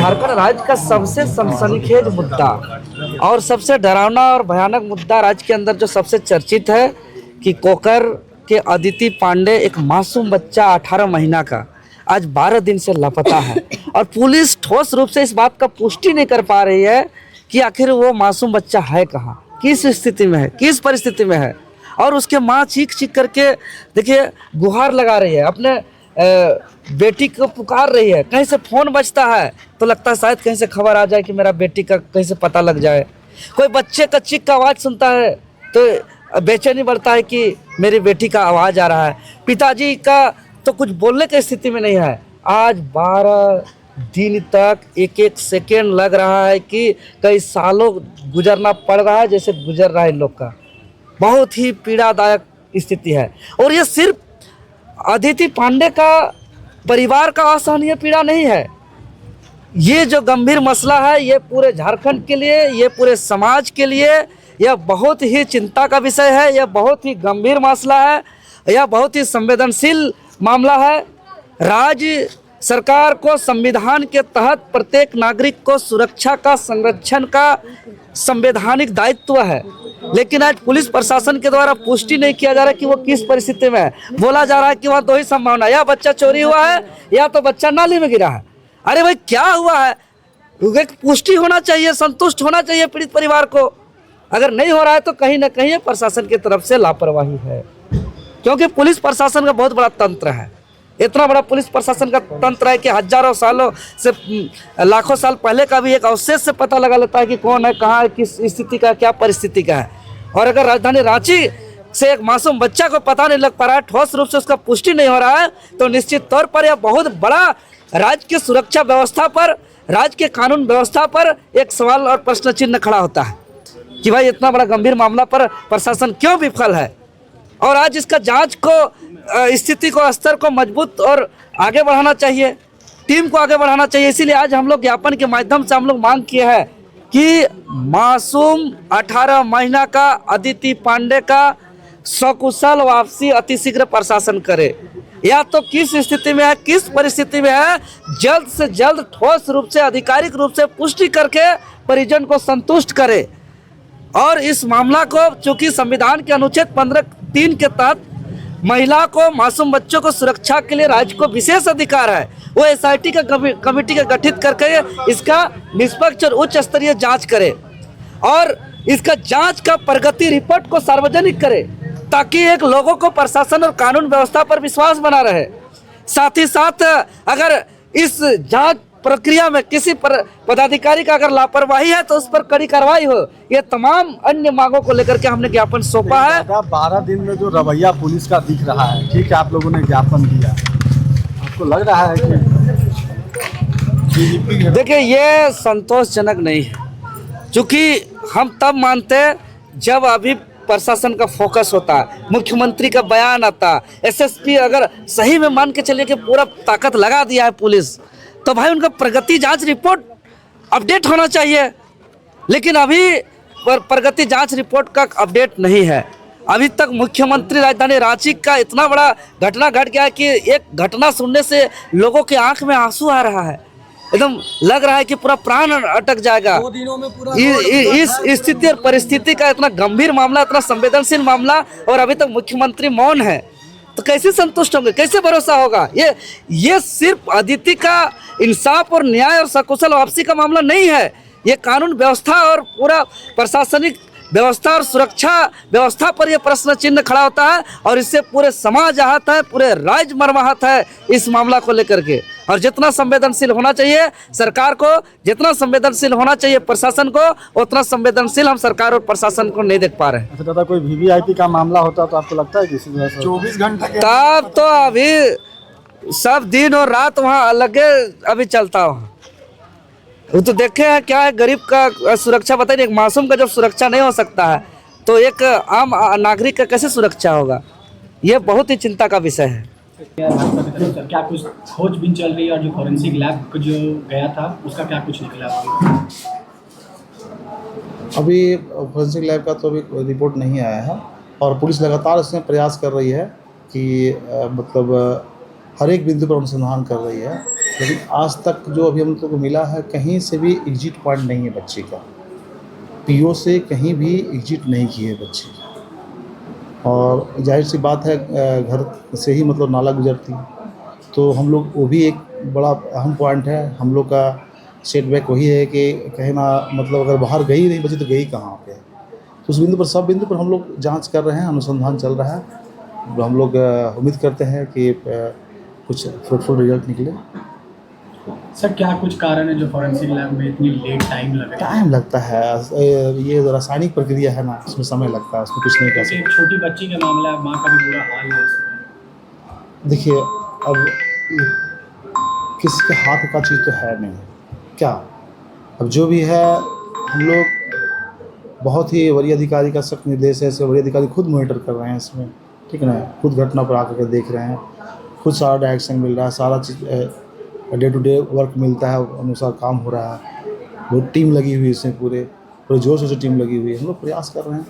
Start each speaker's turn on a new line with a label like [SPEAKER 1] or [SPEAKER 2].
[SPEAKER 1] झारखंड राज्य का सबसे सनसनीखेज मुद्दा और सबसे डरावना और भयानक मुद्दा राज्य के अंदर जो सबसे चर्चित है कि कोकर के अदिति पांडे, एक मासूम बच्चा 18 महीना का, आज 12 दिन से लापता है और पुलिस ठोस रूप से इस बात का पुष्टि नहीं कर पा रही है कि आखिर वो मासूम बच्चा है कहाँ, किस स्थिति में है, किस परिस्थिति में है। और उसके माँ चीख चीख करके देखिए गुहार लगा रही है, अपने बेटी को पुकार रही है। कहीं से फ़ोन बजता है तो लगता है शायद कहीं से खबर आ जाए कि मेरा बेटी का कहीं से पता लग जाए। कोई बच्चे का चीख का आवाज़ सुनता है तो बेचैनी बढ़ता है कि मेरी बेटी का आवाज़ आ रहा है। पिताजी का तो कुछ बोलने की स्थिति में नहीं है। आज 12 दिन तक एक एक सेकेंड लग रहा है कि कई सालों गुजरना पड़ रहा है जैसे गुजर रहा है इन लोग का। बहुत ही पीड़ादायक स्थिति है और ये सिर्फ अदिति पांडे का परिवार का असहनीय पीड़ा नहीं है। ये जो गंभीर मसला है ये पूरे झारखंड के लिए, ये पूरे समाज के लिए यह बहुत ही चिंता का विषय है। यह बहुत ही गंभीर मसला है, यह बहुत ही संवेदनशील मामला है। राज्य सरकार को संविधान के तहत प्रत्येक नागरिक को सुरक्षा का, संरक्षण का संवैधानिक दायित्व है, लेकिन आज पुलिस प्रशासन के द्वारा पुष्टि नहीं किया जा रहा कि वो किस परिस्थिति में है। बोला जा रहा है कि वहाँ दो ही संभावना, या बच्चा चोरी हुआ है या तो बच्चा नाली में गिरा है। अरे भाई क्या हुआ है, पुष्टि होना चाहिए, संतुष्ट होना चाहिए पीड़ित परिवार को। अगर नहीं हो रहा है तो कहीं ना कहीं प्रशासन की तरफ से लापरवाही है, क्योंकि पुलिस प्रशासन का बहुत बड़ा तंत्र है। इतना बड़ा पुलिस प्रशासन का तंत्र है कि हजारों सालों से, लाखों साल पहले का भी एक अवशेष से पता लगा लेता है कि कौन है, कहाँ है, किस स्थिति का, क्या परिस्थिति का है। और अगर राजधानी रांची से एक मासूम बच्चा को पता नहीं लग पा रहा है, ठोस रूप से उसका पुष्टि नहीं हो रहा है, तो निश्चित तौर पर यह बहुत बड़ा राज्य की सुरक्षा व्यवस्था पर, राज्य के कानून व्यवस्था पर एक सवाल और प्रश्न चिन्ह खड़ा होता है कि भाई इतना बड़ा गंभीर मामला पर प्रशासन क्यों विफल है। और आज इसका जांच को, स्थिति को, स्तर को मजबूत और आगे बढ़ाना चाहिए, टीम को आगे बढ़ाना चाहिए। इसीलिए आज हम लोग ज्ञापन के माध्यम से हम लोग मांग किए हैं कि मासूम 18 महीना का अदिति पांडे का सकुशल वापसी अतिशीघ्र प्रशासन करे, या तो किस स्थिति में है, किस परिस्थिति में है, जल्द से जल्द ठोस रूप से, आधिकारिक रूप से पुष्टि करके परिजन को संतुष्ट करे। और इस मामला को, चूंकि संविधान के अनुच्छेद 15(3) के तहत महिला को, मासूम बच्चों को सुरक्षा के लिए राज्य को विशेष अधिकार है, वो SIT का कमेटी का गठित करके इसका निष्पक्ष और उच्च स्तरीय जांच करे और इसका जांच का प्रगति रिपोर्ट को सार्वजनिक करे, ताकि एक लोगों को प्रशासन और कानून व्यवस्था पर विश्वास बना रहे। साथ ही साथ अगर इस जांच प्रक्रिया में किसी पदाधिकारी का अगर लापरवाही है तो उस पर कड़ी कार्रवाई हो। ये तमाम अन्य मांगों को लेकर के हमने ज्ञापन सौंपा है।
[SPEAKER 2] 12 दिन में जो रवैया पुलिस का दिख रहा है, ठीक है, आप लोगों ने ज्ञापन दिया, आपको लग रहा है कि
[SPEAKER 1] देखिए ये संतोषजनक नहीं है, क्योंकि हम तब मानते हैं जब अभी प्रशासन का फोकस होता है, मुख्यमंत्री का बयान आता, SSP अगर सही में मान के चलिए कि पूरा ताकत लगा दिया है पुलिस, तो भाई उनका प्रगति जांच रिपोर्ट अपडेट होना चाहिए। लेकिन अभी प्रगति जांच रिपोर्ट का अपडेट नहीं है। अभी तक मुख्यमंत्री राजधानी रांची का इतना बड़ा घटना घट गया कि एक घटना सुनने से लोगों के आंख में आंसू आ रहा है, एकदम लग रहा है कि पूरा प्राण अटक जाएगा।
[SPEAKER 2] 2 दिनों में पूरा
[SPEAKER 1] इस स्थिति और परिस्थिति का इतना गंभीर मामला, इतना संवेदनशील मामला, और अभी तक मुख्यमंत्री मौन है, तो कैसे संतुष्ट होंगे, कैसे भरोसा होगा। ये सिर्फ अदिति का इंसाफ और न्याय और सकुशल वापसी का मामला नहीं है, ये कानून व्यवस्था और पूरा प्रशासनिक व्यवस्था और सुरक्षा व्यवस्था पर यह प्रश्न चिन्ह खड़ा होता है। और इससे पूरे समाज आहत है, पूरे राज्य मर्माहत है इस मामला को लेकर के। और जितना संवेदनशील होना चाहिए सरकार को, जितना संवेदनशील होना चाहिए प्रशासन को, उतना संवेदनशील हम सरकार और प्रशासन को नहीं देख पा रहे हैं।
[SPEAKER 2] अच्छा दादा, कोई VVIP का मामला होता तो आपको लगता है कि 24 घंटे
[SPEAKER 1] तब तो अभी सब दिन और रात वहाँ अलग अभी चलता हो। वो तो देखे हैं क्या है, गरीब का सुरक्षा बताइए। एक मासूम का जब सुरक्षा नहीं हो सकता है तो एक आम नागरिक का कैसे सुरक्षा होगा। ये बहुत ही चिंता का विषय है।
[SPEAKER 3] क्या कुछ खोजबीन चल रही है और जो फॉरेंसिक लैब जो गया था उसका क्या कुछ निकला?
[SPEAKER 4] अभी फॉरेंसिक लैब का तो अभी रिपोर्ट नहीं आया है और पुलिस लगातार इसमें प्रयास कर रही है कि मतलब हर एक बिंदु पर अनुसंधान कर रही है लेकिन आज तक जो अभी हम लोग को मिला है, कहीं से भी एग्जिट पॉइंट नहीं है बच्चे का। पीओ से कहीं भी एग्जिट नहीं की है बच्ची, और जाहिर सी बात है घर से ही मतलब नाला गुजरती है, तो हम लोग वो भी एक बड़ा अहम पॉइंट है। हम लोग का सेटबैक वही है कि कहीं ना मतलब अगर बाहर गई नहीं बची तो गई कहाँ पे। तो उस बिंदु पर, सब बिंदु पर हम लोग जांच कर रहे हैं, अनुसंधान चल रहा है। हम लोग उम्मीद करते हैं कि कुछ फ्रूटफुल रिजल्ट निकले।
[SPEAKER 3] सर क्या कुछ कारण है जो फॉरेंसिक लैब में इतनी लेट टाइम लग रहा है?
[SPEAKER 4] टाइम लगता है, ये रासायनिक प्रक्रिया है ना, उसमें समय लगता है, उसमें कुछ नहीं कर
[SPEAKER 3] जैसे
[SPEAKER 4] सकते।
[SPEAKER 3] एक छोटी बच्ची का मामला है, माँ का भी बुरा हाल है इसमें।
[SPEAKER 4] देखिए, अब ये किसी के हाथ का चीज़ तो है नहीं, क्या अब जो भी है, हम लोग बहुत ही वरीय अधिकारी का सख्त निर्देश है, ऐसे वरीय अधिकारी खुद मॉनिटर कर रहे हैं इसमें, ठीक है ना, खुद घटना पर आकर के देख रहे हैं, खुद सारा डायरेक्शन मिल रहा है, सारा चीज़ डे टू डे वर्क मिलता है, अनुसार काम हो रहा है। बहुत टीम लगी हुई है इसमें, पूरे जोर शोर से टीम लगी हुई है, हम लोग प्रयास कर रहे हैं।